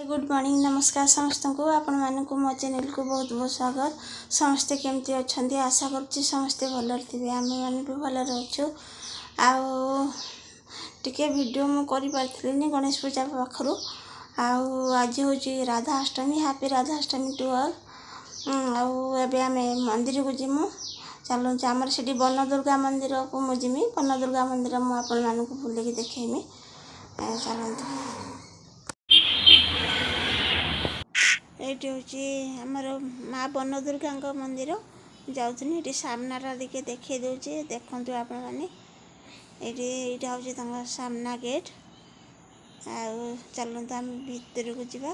Good morning नमस्कार समस्त को आपण मानक मो चैनल को बहुत बहुत स्वागत। समस्ते केमती अच्छा आशा करुच्ची समस्ते भल थे आम मैंने भी भल अच्छु टे भिडियो मुझे गणेश पूजा पाखर आज हूँ Radhashtami happy Radhashtami to all. आम मंदिर को जीमु चलु आमर से वन दुर्गा मंदिर को मुझे वन दुर्गा मंदिर मुझे बुलेक देखेमी चलते। ये हूँ आमर माँ वन दुर्गा मंदिर जाऊँ ये सामना दिखे देखे दूचे देखु आपण मैंने यहाँ हूँ सामना गेट चलते आम भीतर को जीवा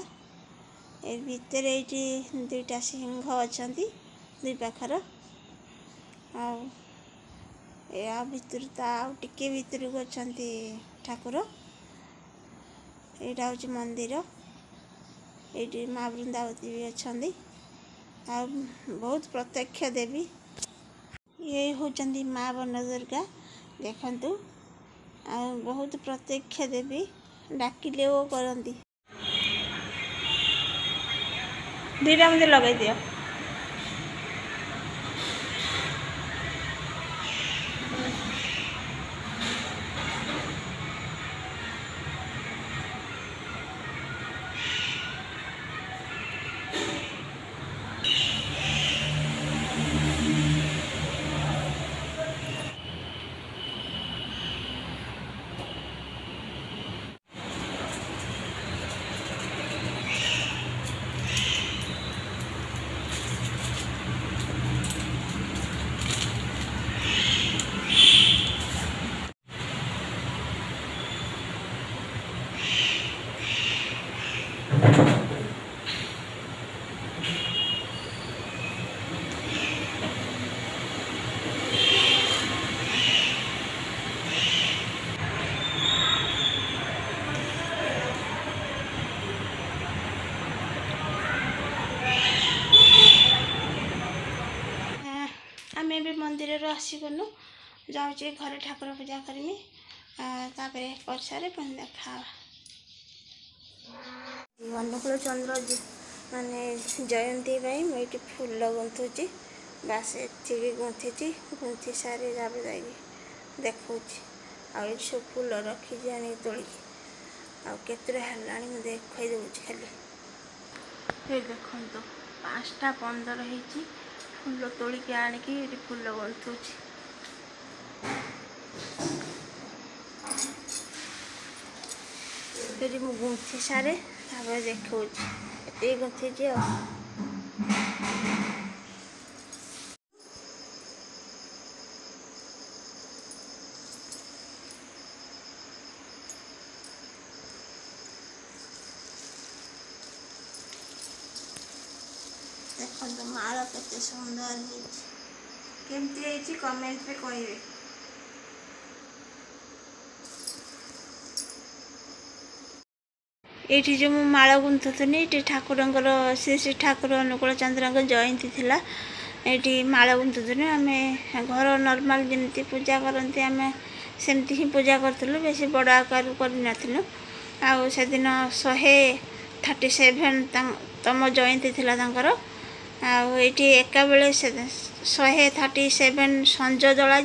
भितर ये दुईटा सिंह अच्छा दुई पाखर या भितर टे भितर को अच्छा ठाकुर यहाँ हूँ मंदिर ये माँ वृंदावती भी अच्छा बहुत प्रत्यक्ष देवी ये होचंदी माँ वन दुर्गा देखंतु बहुत प्रत्यक्ष देवी डाकिले वो करती दुईटा मुझे लगे दियो आमे भी मंदिर आसगलु जाऊँ घरे ठाकुर पूजा करमी कर सारे पुणी देखा अनुकूल चंद्र माने जयंती मुझे फूल गुंथुची बास ये गुंथी गुंथी सारी जाए देखा आई सब फूल रखी आनी तोड़ी आते है देखाई दूसरी खाली देखो 5:15 हो फूल तोड़िकी आणिकी ये फूल गुंथुची फिर मु गुंथी सारे देखा ये गुंथी देखो माला केते सुंदर केमती कमेंट पे कहिबे। ये जो माला गुंथुनी ये ठाकुर श्री श्री ठाकुर अनुकूल चंद्र जयंती थिला ये माला गुंथुनी आम घर नॉर्मल जमी पूजा करती आम सेमती ही पूजा करूँ बेसी बड़ आकार कर से दिन 137 तम जयंती थिला ये एका बेले 137 संज दला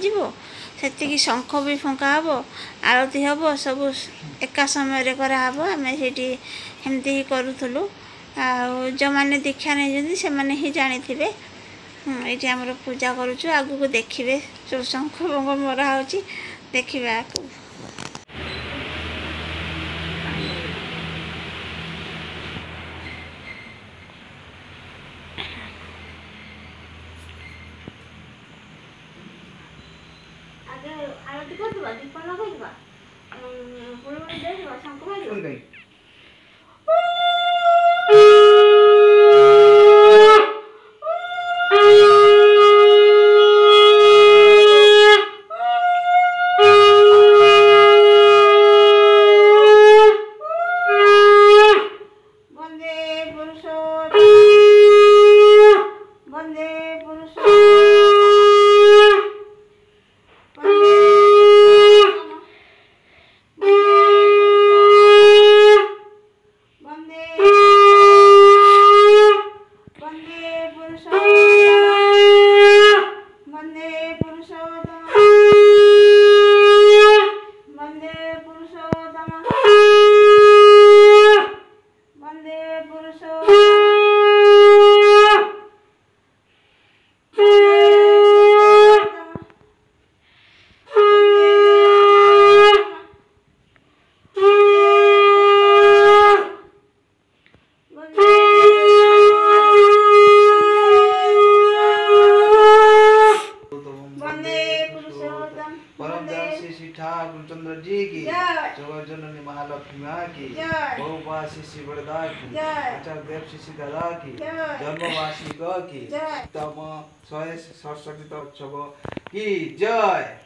से शंख भी फुंका हम आरती हम सब एका समय कराब आम सेमती ही करूँ जो मैंने दीक्षा नहीं से मैंने ही जानी थे ये आम पूजा करुचु आगु को देखिए जो शंख भंग मरा हो देखिए आगे आरती कर दीप लगे शंख वंदे पुरुष लक्ष्मी माँ की, जय। बहुपा शिशि वरदा की, जय। आचार्य देव शिशि दादा की, जय। जन्मवासी की, जय। तम 100 सरस्वती उत्सव की जय।